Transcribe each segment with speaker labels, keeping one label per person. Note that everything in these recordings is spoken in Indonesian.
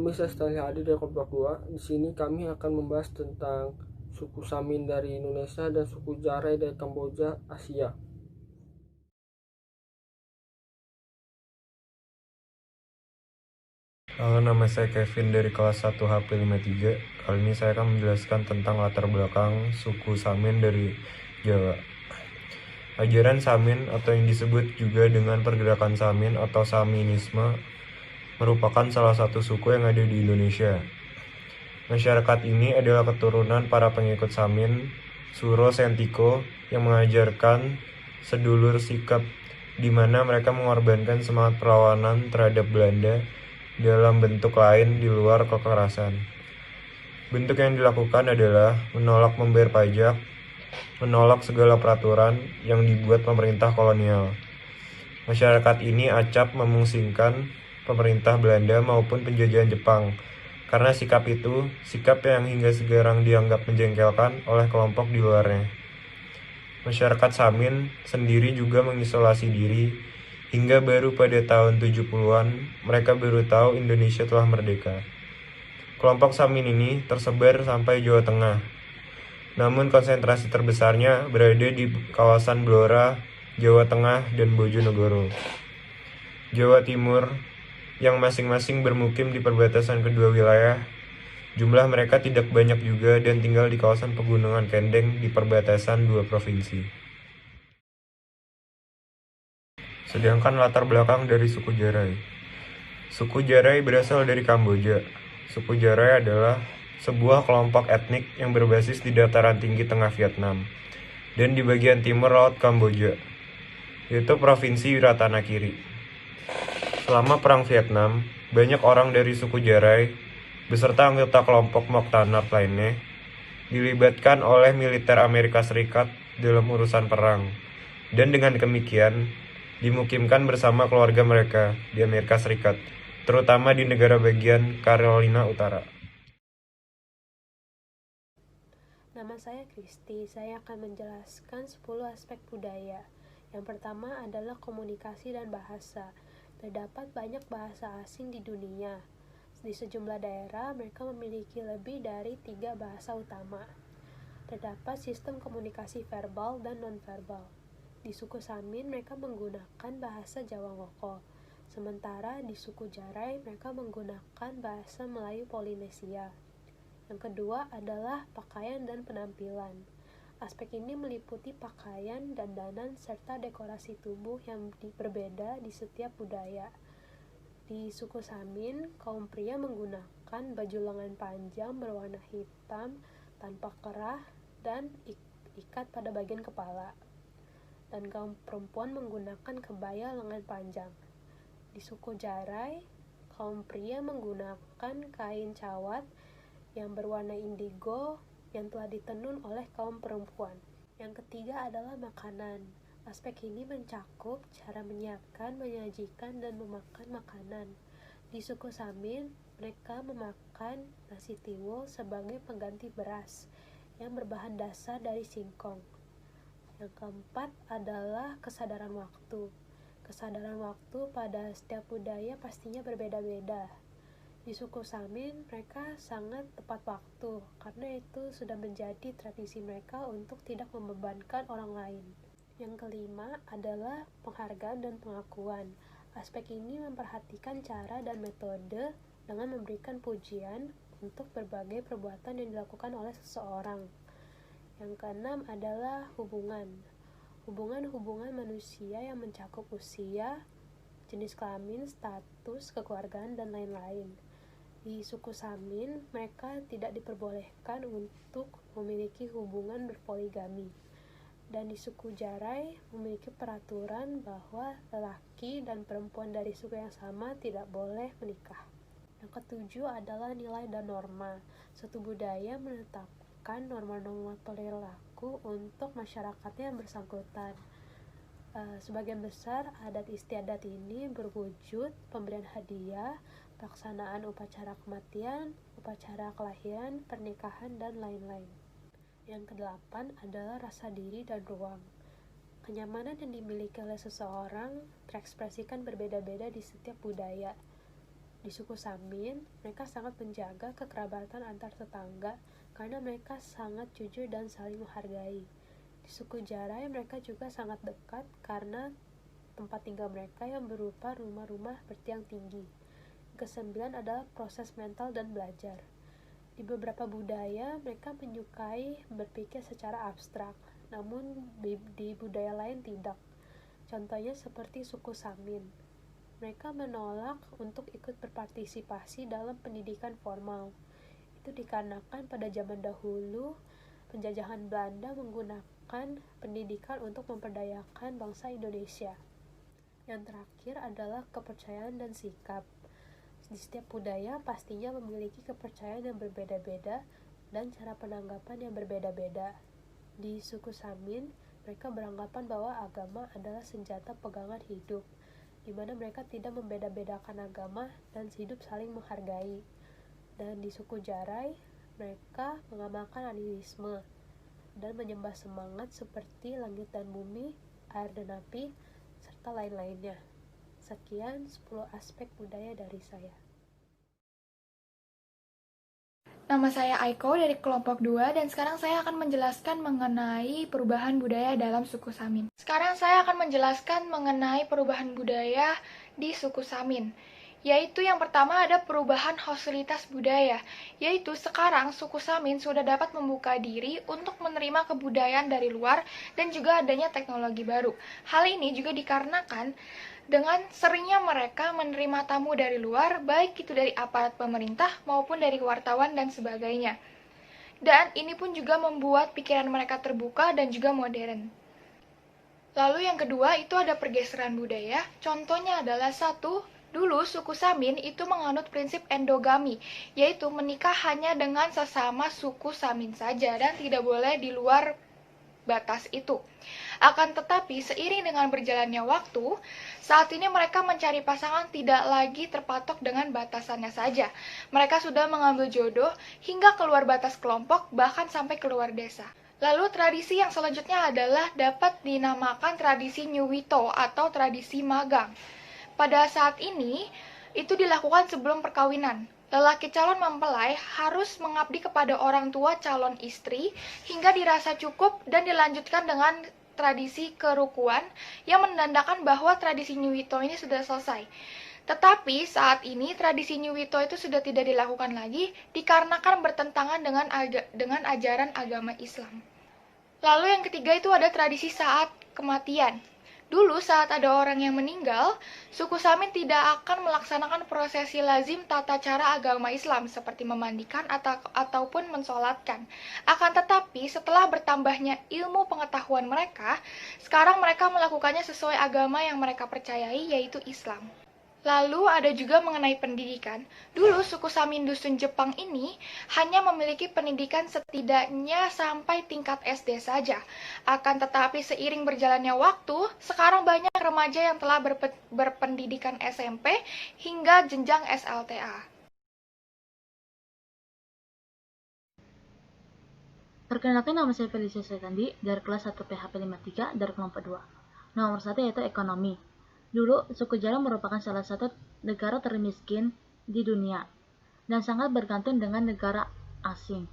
Speaker 1: pemirsa, setelah hadir dari kelompok 2, di sini kami akan membahas tentang suku Samin dari Indonesia dan suku Jaray dari Kamboja, Asia.
Speaker 2: Halo, nama saya Kevin dari kelas 1 HP53. Kali ini saya akan menjelaskan tentang latar belakang suku Samin dari Jawa. Ajaran Samin atau yang disebut juga dengan pergerakan Samin atau Saminisme merupakan salah satu suku yang ada di Indonesia. Masyarakat ini adalah keturunan para pengikut Samin, Suro Sentiko, yang mengajarkan sedulur sikap di mana mereka mengorbankan semangat perlawanan terhadap Belanda dalam bentuk lain di luar kekerasan. Bentuk yang dilakukan adalah menolak membayar pajak, menolak segala peraturan yang dibuat pemerintah kolonial. Masyarakat ini acap memusingkan pemerintah Belanda maupun penjajahan Jepang. Karena sikap itu, sikap yang hingga sekarang dianggap menjengkelkan oleh kelompok di luarnya. Masyarakat Samin sendiri juga mengisolasi diri, hingga baru pada tahun 70-an mereka baru tahu Indonesia telah merdeka. Kelompok Samin ini tersebar sampai Jawa Tengah. Namun konsentrasi terbesarnya berada di kawasan Blora, Jawa Tengah, dan Bojonegoro. Jawa Timur yang masing-masing bermukim di perbatasan kedua wilayah. Jumlah mereka tidak banyak juga dan tinggal di kawasan pegunungan Kendeng di perbatasan dua provinsi. Sedangkan latar belakang dari suku Jaray. Suku Jaray berasal dari Kamboja. Suku Jaray adalah sebuah kelompok etnik yang berbasis di dataran tinggi tengah Vietnam dan di bagian timur laut Kamboja, yaitu Provinsi Ratanakiri. Selama Perang Vietnam, banyak orang dari suku Jaray beserta anggota kelompok Mok Tanap lainnya dilibatkan oleh militer Amerika Serikat dalam urusan perang, dan dengan demikian dimukimkan bersama keluarga mereka di Amerika Serikat, terutama di negara bagian Carolina Utara.
Speaker 3: Nama saya Kristi, saya akan menjelaskan 10 aspek budaya. Yang pertama adalah komunikasi dan bahasa. Terdapat banyak bahasa asing di dunia. Di sejumlah daerah, mereka memiliki lebih dari 3 bahasa utama. Terdapat sistem komunikasi verbal dan non-verbal. Di suku Samin, mereka menggunakan bahasa Jawa Ngoko. Sementara di suku Jaray, mereka menggunakan bahasa Melayu Polinesia. Yang kedua adalah pakaian dan penampilan. Aspek ini meliputi pakaian, dandanan, serta dekorasi tubuh yang berbeda di setiap budaya. Di suku Samin, kaum pria menggunakan baju lengan panjang berwarna hitam tanpa kerah dan ikat pada bagian kepala. Dan kaum perempuan menggunakan kebaya lengan panjang. Di suku Jaray, kaum pria menggunakan kain cawat yang berwarna indigo yang telah ditenun oleh kaum perempuan. Yang ketiga adalah makanan. Aspek ini mencakup cara menyiapkan, menyajikan, dan memakan makanan. Di suku Samin, mereka memakan nasi tiwul sebagai pengganti beras yang berbahan dasar dari singkong. Yang keempat adalah kesadaran waktu. Kesadaran waktu pada setiap budaya pastinya berbeda-beda. Di suku Samin, mereka sangat tepat waktu, karena itu sudah menjadi tradisi mereka untuk tidak membebankan orang lain. Yang kelima adalah penghargaan dan pengakuan. Aspek ini memperhatikan cara dan metode dengan memberikan pujian untuk berbagai perbuatan yang dilakukan oleh seseorang. Yang keenam adalah hubungan. Hubungan manusia yang mencakup usia, jenis kelamin, status, kekeluargaan, dan lain-lain. Di suku Samin, mereka tidak diperbolehkan untuk memiliki hubungan berpoligami. Dan di suku Jaray memiliki peraturan bahwa lelaki dan perempuan dari suku yang sama tidak boleh menikah. Yang ketujuh adalah nilai dan norma. Suatu budaya menetapkan norma-norma perilaku untuk masyarakatnya yang bersangkutan. Sebagian besar adat istiadat ini berwujud pemberian hadiah, pelaksanaan upacara kematian, upacara kelahiran, pernikahan, dan lain-lain. Yang kedelapan adalah rasa diri dan ruang. Kenyamanan yang dimiliki oleh seseorang terekspresikan berbeda-beda di setiap budaya. Di suku Samin, mereka sangat menjaga kekerabatan antar tetangga karena mereka sangat jujur dan saling menghargai. Di suku Jarai, mereka juga sangat dekat karena tempat tinggal mereka yang berupa rumah-rumah bertiang tinggi. Kesembilan adalah proses mental dan belajar. Di beberapa budaya, mereka menyukai berpikir secara abstrak, namun di budaya lain tidak. Contohnya seperti suku Samin. Mereka menolak untuk ikut berpartisipasi dalam pendidikan formal. Itu dikarenakan pada zaman dahulu, penjajahan Belanda menggunakan pendidikan untuk memperdayakan bangsa Indonesia. Yang terakhir adalah kepercayaan dan sikap. Di setiap budaya pastinya memiliki kepercayaan yang berbeda-beda dan cara penanggapan yang berbeda-beda. Di suku Samin, mereka beranggapan bahwa agama adalah senjata pegangan hidup, di mana mereka tidak membeda-bedakan agama dan hidup saling menghargai. Dan di suku Jarai, mereka mengamalkan animisme dan menyembah semangat seperti langit dan bumi, air dan api, serta lain-lainnya. Sekian 10 aspek budaya dari saya.
Speaker 4: Nama saya Aiko dari kelompok 2 dan sekarang saya akan menjelaskan mengenai perubahan budaya dalam suku Samin. Sekarang saya akan menjelaskan mengenai perubahan budaya di suku Samin. Yaitu yang pertama ada perubahan hostilitas budaya, yaitu sekarang suku Samin sudah dapat membuka diri untuk menerima kebudayaan dari luar dan juga adanya teknologi baru. Hal ini juga dikarenakan dengan seringnya mereka menerima tamu dari luar, baik itu dari aparat pemerintah maupun dari wartawan dan sebagainya. Dan ini pun juga membuat pikiran mereka terbuka dan juga modern. Lalu yang kedua itu ada pergeseran budaya, contohnya adalah dulu suku Samin itu menganut prinsip endogami, yaitu menikah hanya dengan sesama suku Samin saja dan tidak boleh di luar batas itu. Akan tetapi, seiring dengan berjalannya waktu, saat ini mereka mencari pasangan tidak lagi terpatok dengan batasannya saja. Mereka sudah mengambil jodoh hingga keluar batas kelompok, bahkan sampai keluar desa. Lalu tradisi yang selanjutnya adalah dapat dinamakan tradisi Nyuwito atau tradisi magang. Pada saat ini, itu dilakukan sebelum perkawinan. Lelaki calon mempelai harus mengabdi kepada orang tua calon istri hingga dirasa cukup dan dilanjutkan dengan tradisi kerukuan yang menandakan bahwa tradisi Nyuwito ini sudah selesai. Tetapi saat ini tradisi Nyuwito itu sudah tidak dilakukan lagi dikarenakan bertentangan dengan ajaran agama Islam. Lalu yang ketiga itu ada tradisi saat kematian. Dulu saat ada orang yang meninggal, suku Samin tidak akan melaksanakan prosesi lazim tata cara agama Islam seperti memandikan ataupun mensolatkan. Akan tetapi setelah bertambahnya ilmu pengetahuan mereka, sekarang mereka melakukannya sesuai agama yang mereka percayai yaitu Islam. Lalu ada juga mengenai pendidikan. Dulu suku Samin Dusun Jepang ini hanya memiliki pendidikan setidaknya sampai tingkat SD saja. Akan tetapi seiring berjalannya waktu, sekarang banyak remaja yang telah berpendidikan SMP hingga jenjang SLTA.
Speaker 5: Perkenalkan, nama saya Felicia Setandi dari kelas 1 PHP 53 dari kelompok 2. Nomor 1 yaitu ekonomi. Dulu, suku Jarai merupakan salah satu negara termiskin di dunia dan sangat bergantung dengan negara asing.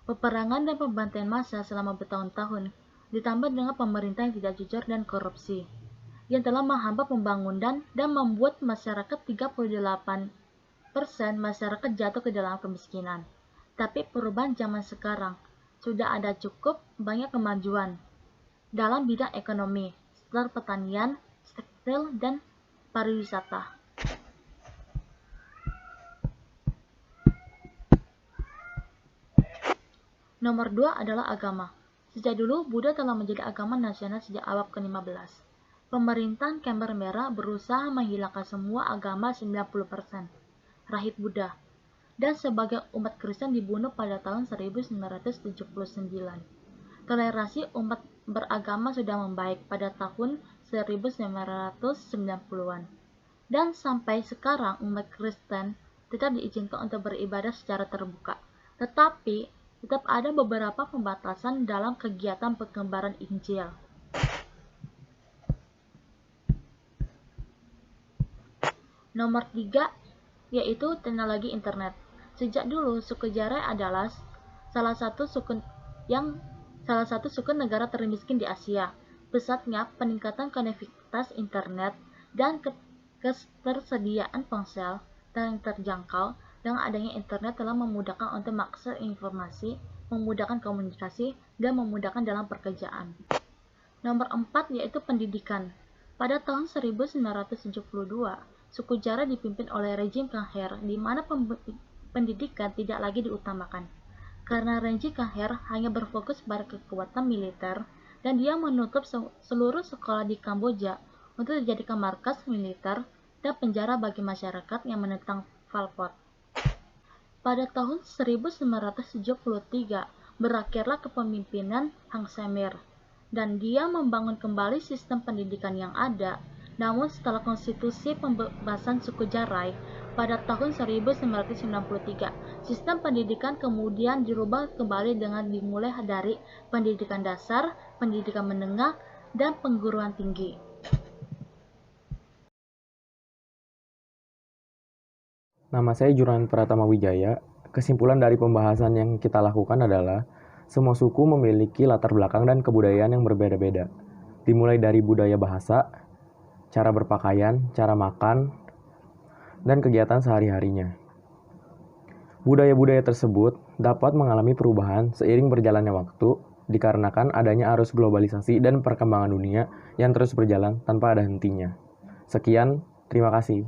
Speaker 5: Peperangan dan pembantaian massa selama bertahun-tahun ditambah dengan pemerintah yang tidak jujur dan korupsi yang telah menghambat pembangunan dan membuat masyarakat 38% masyarakat jatuh ke dalam kemiskinan. Tapi perubahan zaman sekarang sudah ada cukup banyak kemajuan dalam bidang ekonomi, sektor pertanian, tekstil, dan pariwisata. Nomor 2 adalah agama. Sejak dulu, Buddha telah menjadi agama nasional sejak abad ke-15. Pemerintahan Khmer Merah berusaha menghilangkan semua agama 90% rahib Buddha, dan sebagai umat Kristen dibunuh pada tahun 1979. Toleransi umat beragama sudah membaik pada tahun 1990-an. Dan sampai sekarang umat Kristen tetap diizinkan untuk beribadah secara terbuka. Tetapi tetap ada beberapa pembatasan dalam kegiatan penyebaran Injil. Nomor 3 yaitu teknologi internet. Sejak dulu, suku Jarai adalah salah satu suku negara termiskin di Asia. Pesatnya peningkatan konektivitas internet dan ketersediaan ponsel yang terjangkau dengan adanya internet telah memudahkan untuk mengakses informasi, memudahkan komunikasi, dan memudahkan dalam pekerjaan. Nomor 4 yaitu pendidikan. Pada tahun 1972, suku Jarai dipimpin oleh rezim Kangher, di mana pendidikan tidak lagi diutamakan. Karena rezim Kangher hanya berfokus pada kekuatan militer, dan dia menutup seluruh sekolah di Kamboja untuk dijadikan markas militer dan penjara bagi masyarakat yang menentang Pol Pot. Pada tahun 1973, berakhirlah kepemimpinan Hang Semir, dan dia membangun kembali sistem pendidikan yang ada. Namun setelah konstitusi pembebasan suku Jarai pada tahun 1993, sistem pendidikan kemudian dirubah kembali dengan dimulai dari pendidikan dasar, pendidikan menengah, dan perguruan tinggi.
Speaker 6: Nama saya Jurnan Pratama Wijaya. Kesimpulan dari pembahasan yang kita lakukan adalah semua suku memiliki latar belakang dan kebudayaan yang berbeda-beda. Dimulai dari budaya bahasa, cara berpakaian, cara makan, dan kegiatan sehari-harinya. Budaya-budaya tersebut dapat mengalami perubahan seiring berjalannya waktu dikarenakan adanya arus globalisasi dan perkembangan dunia yang terus berjalan tanpa ada hentinya. Sekian, terima kasih.